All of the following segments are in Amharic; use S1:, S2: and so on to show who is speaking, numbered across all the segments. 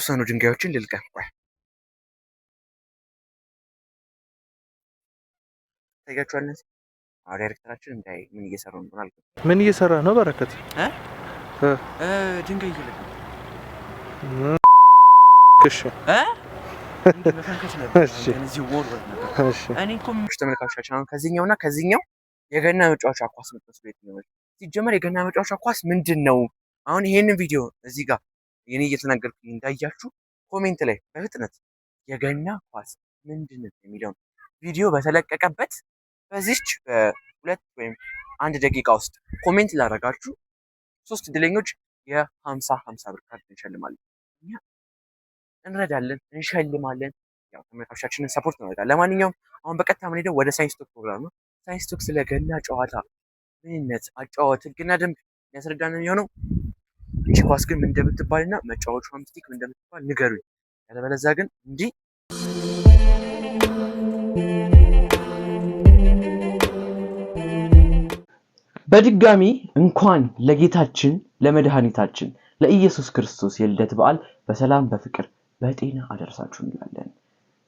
S1: የተወሰኑ ድንጋዮችን ልልቀም። ቆይ ታያችኋል። እነዚህ ዳይሬክተራችን እንዳይ ምን እየሰሩ ነው ማለት ነው።
S2: ምን እየሰራ ነው በረከት?
S1: ድንጋይ እየለቀም።
S2: እሺ
S1: ተመልካቾቻችን አሁን ከዚህኛውና ከዚህኛው የገና መጫወቻ ኳስ የምትመስሉ የትኛው ነው? ሲጀመር የገና መጫወቻ ኳስ ምንድን ነው? አሁን ይሄንን ቪዲዮ እዚህ ጋር የኔ እየተናገርኩኝ እንዳያችሁ ኮሜንት ላይ በፍጥነት የገና ኳስ ምንድን ነው የሚለውን ቪዲዮ በተለቀቀበት በዚች በሁለት ወይም አንድ ደቂቃ ውስጥ ኮሜንት ላደረጋችሁ 3 እድለኞች የ50 ብር ካርድ እንሸልማለን። እኛ እንረዳለን፣ እንሸልማለን። ያው ተመልካቾቻችንን ሰፖርት እናደርጋለን። ለማንኛውም አሁን በቀጥታ የምንሄደው ወደ ሳይንስ ቶክ ፕሮግራም ነው። ሳይንስ ቶክ ስለ ገና ጨዋታ ምንነት፣ አጨዋወት፣ ህግና ደንብ የሚያስረዳን የሚሆነው። እቺ ኳስ ግን ምን እንደምትባልና መጫወቻዋ ምስቲክ ምን እንደምትባል ንገሩኝ። ያለበለዚያ ግን እንዲህ በድጋሚ እንኳን ለጌታችን ለመድኃኒታችን ለኢየሱስ ክርስቶስ የልደት በዓል በሰላም በፍቅር በጤና አደረሳችሁ እንላለን።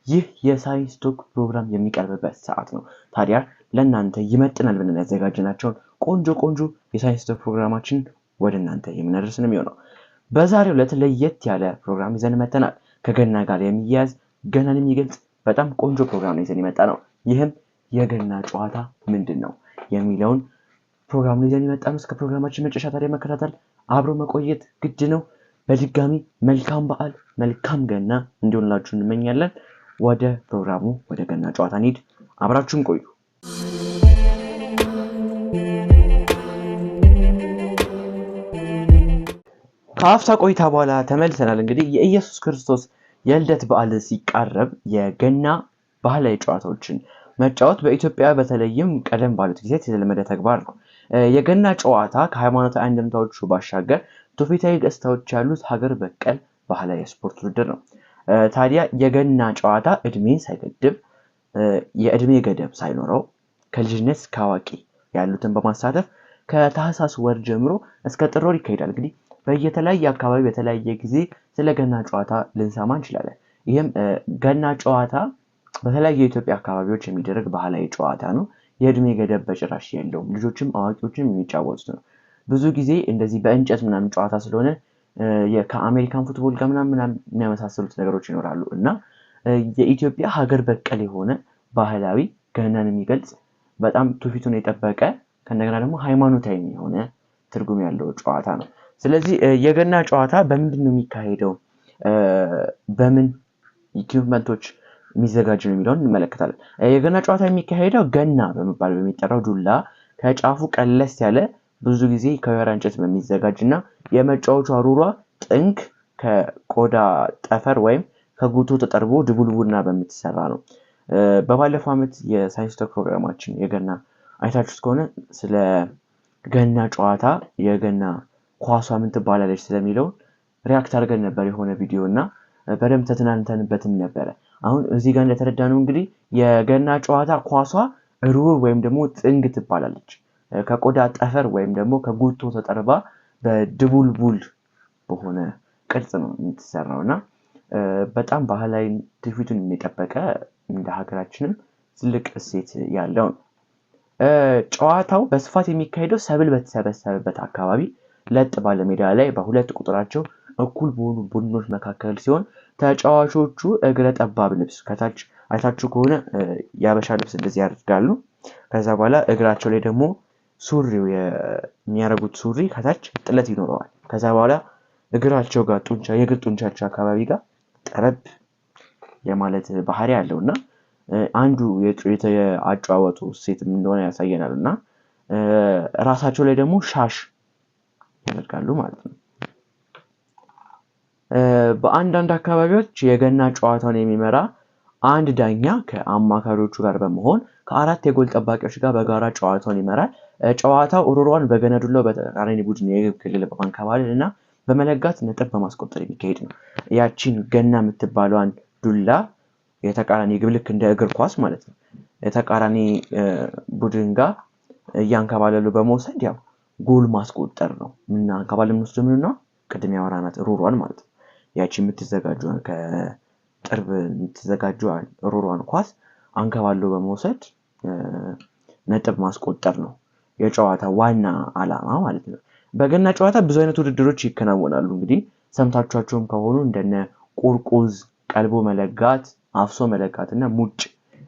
S1: ይህ የሳይንስ ቶክ ፕሮግራም የሚቀርብበት ሰዓት ነው። ታዲያ ለእናንተ ይመጥናል ብለን ያዘጋጀናቸውን ቆንጆ የሳይንስ ቶክ ፕሮግራማችን ወደ እናንተ የምናደርስ ነው የሚሆነው። በዛሬው ዕለት ለየት ያለ ፕሮግራም ይዘን መጥተናል። ከገና ጋር የሚያያዝ ገናን የሚገልጽ በጣም ቆንጆ ፕሮግራም ይዘን የመጣ ነው። ይህም የገና ጨዋታ ምንድን ነው የሚለውን ፕሮግራሙን ይዘን የመጣ ነው። እስከ ፕሮግራማችን መጨረሻ ታዲያ መከታተል አብሮ መቆየት ግድ ነው። በድጋሚ መልካም በዓል መልካም ገና እንዲሆንላችሁ እንመኛለን። ወደ ፕሮግራሙ ወደ ገና ጨዋታ እንሂድ። አብራችሁን ቆዩ። ከአፍታ ቆይታ በኋላ ተመልሰናል። እንግዲህ የኢየሱስ ክርስቶስ የልደት በዓል ሲቃረብ የገና ባህላዊ ጨዋታዎችን መጫወት በኢትዮጵያ በተለይም ቀደም ባሉት ጊዜ የተለመደ ተግባር ነው። የገና ጨዋታ ከሃይማኖታዊ አንድምታዎቹ ባሻገር ትውፊታዊ ገጽታዎች ያሉት ሀገር በቀል ባህላዊ የስፖርት ውድድር ነው። ታዲያ የገና ጨዋታ እድሜን ሳይገድብ የእድሜ ገደብ ሳይኖረው ከልጅነት እስከ አዋቂ ያሉትን በማሳተፍ ከታህሳስ ወር ጀምሮ እስከ ጥር ወር ይካሄዳል። እንግዲህ በየተለያየ አካባቢ በተለያየ ጊዜ ስለ ገና ጨዋታ ልንሰማ እንችላለን። ይህም ገና ጨዋታ በተለያዩ የኢትዮጵያ አካባቢዎች የሚደረግ ባህላዊ ጨዋታ ነው። የእድሜ ገደብ በጭራሽ የለውም። ልጆችም አዋቂዎችም የሚጫወቱት ነው። ብዙ ጊዜ እንደዚህ በእንጨት ምናምን ጨዋታ ስለሆነ ከአሜሪካን ፉትቦል ጋር ምናምን የሚያመሳሰሉት ነገሮች ይኖራሉ እና የኢትዮጵያ ሀገር በቀል የሆነ ባህላዊ ገናን የሚገልጽ በጣም ትውፊቱን የጠበቀ ከእንደገና ደግሞ ሃይማኖታዊ የሆነ ትርጉም ያለው ጨዋታ ነው። ስለዚህ የገና ጨዋታ በምንድን ነው የሚካሄደው፣ በምን ኢኩዊፕመንቶች የሚዘጋጅ ነው የሚለውን እንመለከታለን። የገና ጨዋታ የሚካሄደው ገና በመባል በሚጠራው ዱላ ከጫፉ ቀለስ ያለ ብዙ ጊዜ ከወይራ እንጨት በሚዘጋጅ እና የመጫወቻ ሩሯ ጥንክ ከቆዳ ጠፈር ወይም ከጉቶ ተጠርቦ ድቡልቡልና በምትሰራ ነው። በባለፈው ዓመት የሳይንስ ቶክ ፕሮግራማችን የገና አይታችሁት ከሆነ ስለ ገና ጨዋታ የገና ኳሷ ምን ትባላለች ስለሚለው ሪያክት አድርገን ነበር የሆነ ቪዲዮ እና በደንብ ተተናንተንበትም ነበረ። አሁን እዚህ ጋር እንደተረዳነው እንግዲህ የገና ጨዋታ ኳሷ ሩር ወይም ደግሞ ጥንግ ትባላለች። ከቆዳ ጠፈር ወይም ደግሞ ከጉቶ ተጠርባ በድቡልቡል በሆነ ቅርጽ ነው የምትሰራው እና በጣም ባህላዊ ትውፊቱን የጠበቀ እንደ ሀገራችንም ትልቅ እሴት ያለው ነው። ጨዋታው በስፋት የሚካሄደው ሰብል በተሰበሰበበት አካባቢ ለጥ ባለ ሜዳ ላይ በሁለት ቁጥራቸው እኩል በሆኑ ቡድኖች መካከል ሲሆን ተጫዋቾቹ እግረ ጠባብ ልብስ ከታች አይታችሁ ከሆነ ያበሻ ልብስ እንደዚህ ያደርጋሉ። ከዛ በኋላ እግራቸው ላይ ደግሞ ሱሪው የሚያረጉት ሱሪ ከታች ጥለት ይኖረዋል። ከዛ በኋላ እግራቸው ጋር የእግር ጡንቻቸው አካባቢ ጋር ጠረብ የማለት ባህሪ ያለውና አንዱ የአጨዋወቱ ሴትም እንደሆነ ያሳየናል እና ራሳቸው ላይ ደግሞ ሻሽ ያደርጋሉ ማለት ነው። በአንዳንድ አካባቢዎች የገና ጨዋታውን የሚመራ አንድ ዳኛ ከአማካሪዎቹ ጋር በመሆን ከአራት የጎል ጠባቂዎች ጋር በጋራ ጨዋታውን ይመራል። ጨዋታው ኡሩሯን በገና ዱላው በተቃራኒ ቡድን የግብ ክልል በማንከባለል እና በመለጋት ነጥብ በማስቆጠር የሚካሄድ ነው። ያቺን ገና የምትባለዋን ዱላ የተቃራኒ ግብ ልክ እንደ እግር ኳስ ማለት ነው የተቃራኒ ቡድን ጋር እያንከባለሉ በመውሰድ ያው ጎል ማስቆጠር ነው። እና አንከባለን ወስደን ነው ቅድም ያወራናት ሩሯን ማለት ነው። ያቺ የምትዘጋጀውን ከጥርብ የምትዘጋጀዋን ሮሯን ኳስ አንከባሎ በመውሰድ ነጥብ ማስቆጠር ነው የጨዋታ ዋና ዓላማ ማለት ነው። በገና ጨዋታ ብዙ አይነት ውድድሮች ይከናወናሉ። እንግዲህ ሰምታችኋቸውም ከሆኑ እንደነ ቁርቁዝ፣ ቀልቦ መለጋት፣ አፍሶ መለጋት እና ሙጭ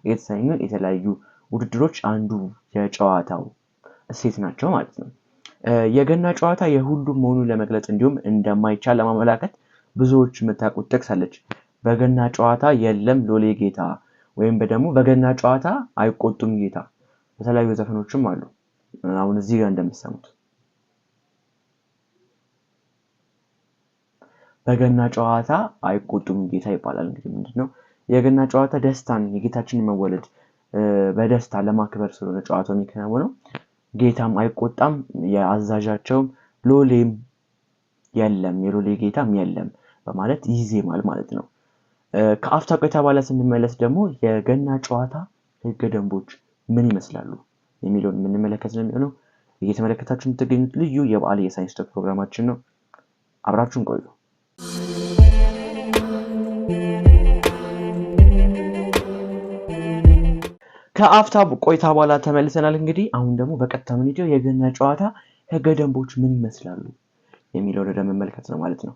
S1: የተሰኙ የተለያዩ ውድድሮች አንዱ የጨዋታው እሴት ናቸው ማለት ነው። የገና ጨዋታ የሁሉም መሆኑን ለመግለጽ እንዲሁም እንደማይቻል ለማመላከት ብዙዎች የምታውቁት ጥቅስ አለች። በገና ጨዋታ የለም ሎሌ ጌታ ወይም ደግሞ በገና ጨዋታ አይቆጡም ጌታ። በተለያዩ ዘፈኖችም አሉ። አሁን እዚህ ጋር እንደምትሰሙት በገና ጨዋታ አይቆጡም ጌታ ይባላል። እንግዲህ ምንድነው የገና ጨዋታ ደስታን የጌታችንን መወለድ በደስታ ለማክበር ስለሆነ ጨዋታው የሚከናወነው ጌታም አይቆጣም የአዛዣቸውም ሎሌም የለም የሎሌ ጌታም የለም በማለት ይዜማል ማለት ነው። ከአፍታ ቆይታ በኋላ ስንመለስ ደግሞ የገና ጨዋታ ህገ ደንቦች ምን ይመስላሉ የሚለውን የምንመለከት ነው የሚሆነው። እየተመለከታችሁ የምትገኙት ልዩ የበዓል የሳይንስ ቶክ ፕሮግራማችን ነው። አብራችሁን ቆዩ። ከአፍታ ቆይታ በኋላ ተመልሰናል። እንግዲህ አሁን ደግሞ በቀጥታ የምንሄደው የገና ጨዋታ ህገ ደንቦች ምን ይመስላሉ የሚለውን ወደ መመልከት ነው ማለት ነው።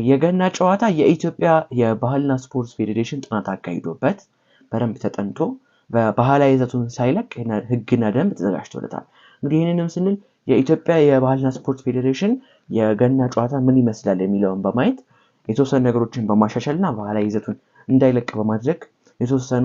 S1: የገና ጨዋታ የኢትዮጵያ የባህልና ስፖርት ፌዴሬሽን ጥናት አካሂዶበት በደንብ ተጠንቶ በባህላዊ ይዘቱን ሳይለቅ ህግና ደንብ ተዘጋጅቶለታል። እንግዲህ ይህንንም ስንል የኢትዮጵያ የባህልና ስፖርት ፌዴሬሽን የገና ጨዋታ ምን ይመስላል የሚለውን በማየት የተወሰኑ ነገሮችን በማሻሻልና ባህላዊ ይዘቱን እንዳይለቅ በማድረግ የተወሰኑ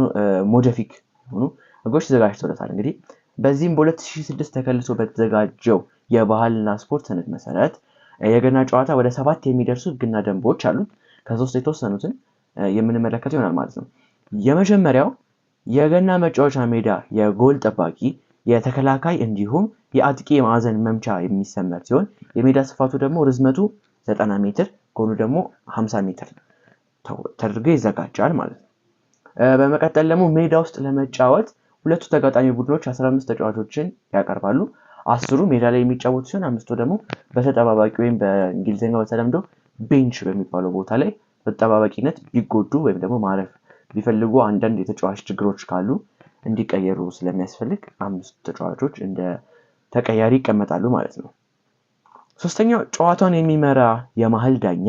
S1: ሞዲፊክ ሆኑ ህጎች ተዘጋጅተውለታል። እንግዲህ በዚህም በ2006 ተከልሶ በተዘጋጀው የባህልና ስፖርት ሰነድ መሰረት የገና ጨዋታ ወደ 7 የሚደርሱ ህግና ደንቦች አሉት። ከሶስት የተወሰኑትን የምንመለከተው ይሆናል ማለት ነው። የመጀመሪያው የገና መጫወቻ ሜዳ የጎል ጠባቂ፣ የተከላካይ እንዲሁም የአጥቂ ማዕዘን መምቻ የሚሰመር ሲሆን የሜዳ ስፋቱ ደግሞ ርዝመቱ 90 ሜትር ጎኑ ደግሞ 50 ሜትር ተደርጎ ይዘጋጃል ማለት ነው። በመቀጠል ደግሞ ሜዳ ውስጥ ለመጫወት ሁለቱ ተጋጣሚ ቡድኖች 15 ተጫዋቾችን ያቀርባሉ። 10ሩ ሜዳ ላይ የሚጫወቱ ሲሆን 5ቱ ደግሞ በተጠባባቂ ወይም በእንግሊዝኛው በተለምዶ ቤንች በሚባለው ቦታ ላይ በተጠባባቂነት ቢጎዱ ወይም ደግሞ ማረፍ ቢፈልጉ አንዳንድ የተጫዋች ችግሮች ካሉ እንዲቀየሩ ስለሚያስፈልግ 5 ተጫዋቾች እንደ ተቀያሪ ይቀመጣሉ ማለት ነው። ሶስተኛው ጨዋታውን የሚመራ የመሃል ዳኛ፣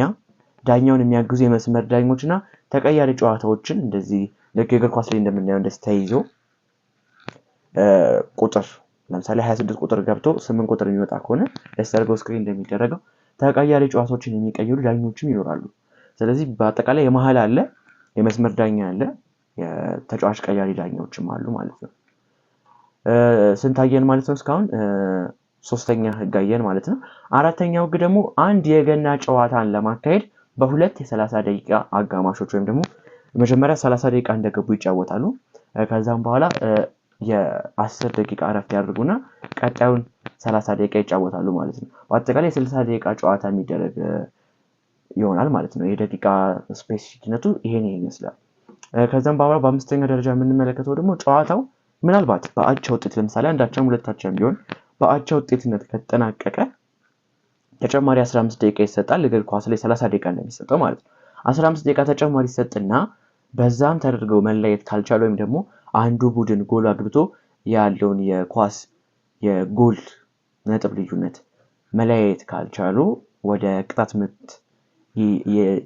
S1: ዳኛውን የሚያግዙ የመስመር ዳኞችና ተቀያሪ ጨዋታዎችን እንደዚህ ልክ የእግር ኳስ ላይ እንደምናየው እንደዚህ ተይዞ ቁጥር ለምሳሌ 26 ቁጥር ገብቶ 8 ቁጥር የሚወጣ ከሆነ ለሰርጎ ስክሪን እንደሚደረገው ተቀያሪ ጨዋታዎችን የሚቀይሩ ዳኞችም ይኖራሉ። ስለዚህ በአጠቃላይ የመሃል አለ፣ የመስመር ዳኛ አለ፣ የተጫዋች ቀያሪ ዳኞችም አሉ ማለት ነው። ስንታየን ማለት ነው እስካሁን ሶስተኛ ህግ አየን ማለት ነው። አራተኛው ህግ ደግሞ አንድ የገና ጨዋታን ለማካሄድ በሁለት የ30 ደቂቃ አጋማሾች ወይም ደግሞ መጀመሪያ 30 ደቂቃ እንደገቡ ይጫወታሉ። ከዛም በኋላ የ10 ደቂቃ እረፍት ያደርጉና ቀጣዩን 30 ደቂቃ ይጫወታሉ ማለት ነው። በአጠቃላይ 60 ደቂቃ ጨዋታ የሚደረግ ይሆናል ማለት ነው። የደቂቃ ስፔሲፊክነቱ ይሄን ይመስላል። ከዛም በኋላ በአምስተኛ ደረጃ የምንመለከተው ደግሞ ጨዋታው ምናልባት በአቻ ውጤት ለምሳሌ አንዳቻም ሁለታቻም ቢሆን በአቻ ውጤትነት ከተጠናቀቀ ተጨማሪ 15 ደቂቃ ይሰጣል። እግር ኳስ ላይ 30 ደቂቃ እንደሚሰጠው ማለት ነው። 15 ደቂቃ ተጨማሪ ይሰጥና በዛም ተደርገው መለየት ካልቻለ ወይም ደግሞ አንዱ ቡድን ጎል አግብቶ ያለውን የኳስ የጎል ነጥብ ልዩነት መለያየት ካልቻሉ ወደ ቅጣት ምት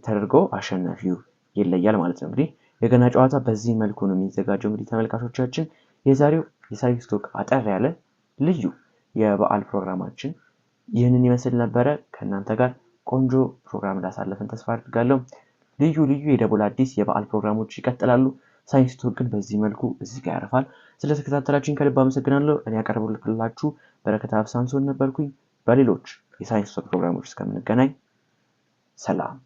S1: ተደርገው አሸናፊው ይለያል ማለት ነው። እንግዲህ የገና ጨዋታ በዚህ መልኩ ነው የሚዘጋጀው። እንግዲህ ተመልካቾቻችን የዛሬው የሳይንስ ቶክ አጠር ያለ ልዩ የበዓል ፕሮግራማችን ይህንን ይመስል ነበረ። ከእናንተ ጋር ቆንጆ ፕሮግራም እንዳሳለፍን ተስፋ አድርጋለሁ። ልዩ ልዩ የደቦል አዲስ የበዓል ፕሮግራሞች ይቀጥላሉ። ሳይንስ ቶክ ግን በዚህ መልኩ እዚህ ጋር ያርፋል። ስለተከታተላችሁኝ ከልብ አመሰግናለሁ። እኔ ያቀርብልክላችሁ በረከት ሳምሶን ነበርኩኝ። በሌሎች የሳይንስ ቶክ ፕሮግራሞች እስከምንገናኝ ሰላም።